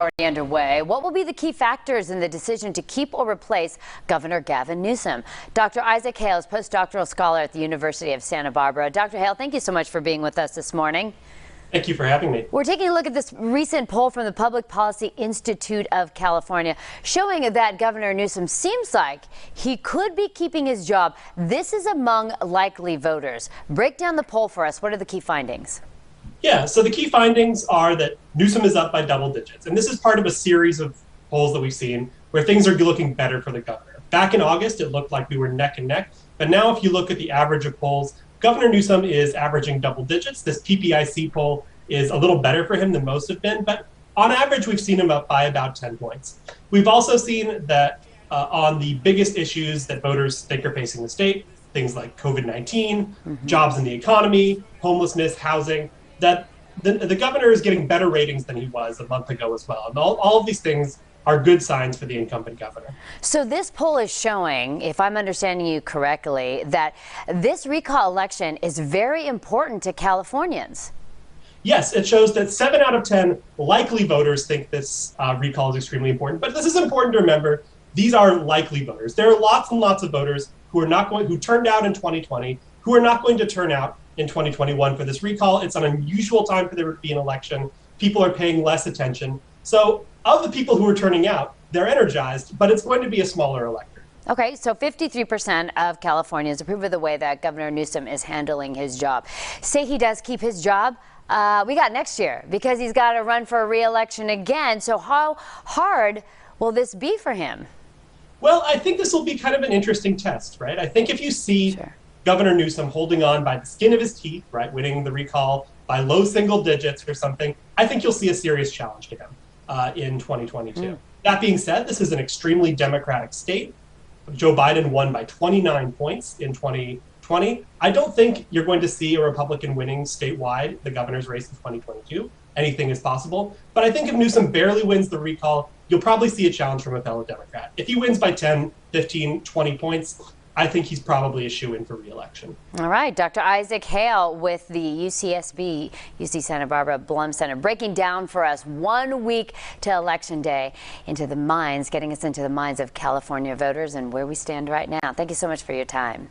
Already underway. What will be the key factors in the decision to keep or replace Governor Gavin Newsom? Dr. Isaac Hale is postdoctoral scholar at the University of Santa Barbara. Dr. Hale, thank you so much for being with us this morning. Thank you for having me. We're taking a look at this recent poll from the Public Policy Institute of California, showing that Governor Newsom seems like he could be keeping his job. This is among likely voters. Break down the poll for us. What are the key findings? Yeah, so the key findings are that Newsom is up by double digits. And this is part of a series of polls that we've seen where things are looking better for the governor. Back in August, it looked like we were neck and neck. But now if you look at the average of polls, Governor Newsom is averaging double digits. This PPIC poll is a little better for him than most have been. But on average, we've seen him up by about 10 points. We've also seen that on the biggest issues that voters think are facing the state, things like COVID-19, jobs in the economy, homelessness, housing, that the governor is getting better ratings than he was a month ago as well. And all of these things are good signs for the incumbent governor. So this poll is showing, if I'm understanding you correctly, that this recall election is very important to Californians. Yes, it shows that 7 out of 10 likely voters think this recall is extremely important. But this is important to remember. These are likely voters. There are lots and lots of voters who turned out in 2020, who are not going to turn out in 2021 for this recall. It's an unusual time for there to be an election. People are paying less attention. So of the people who are turning out, they're energized, but it's going to be a smaller electorate. Okay, so 53% of Californians approve of the way that Governor Newsom is handling his job. Say he does keep his job, we got next year because he's got to run for a re-election again. So how hard will this be for him? Well, I think this will be kind of an interesting test, right? I think if you see Governor Newsom holding on by the skin of his teeth, right, winning the recall by low single digits or something, I think you'll see a serious challenge to him in 2022. That being said, this is an extremely Democratic state. Joe Biden won by 29 points in 2020. I don't think you're going to see a Republican winning statewide the governor's race in 2022. Anything is possible. But I think if Newsom barely wins the recall, you'll probably see a challenge from a fellow Democrat. If he wins by 10, 15, 20 points, I think he's probably a shoo-in for re-election. All right, Dr. Isaac Hale with the UCSB, UC Santa Barbara Blum Center, breaking down for us 1 week to Election Day getting us into the minds of California voters and where we stand right now. Thank you so much for your time.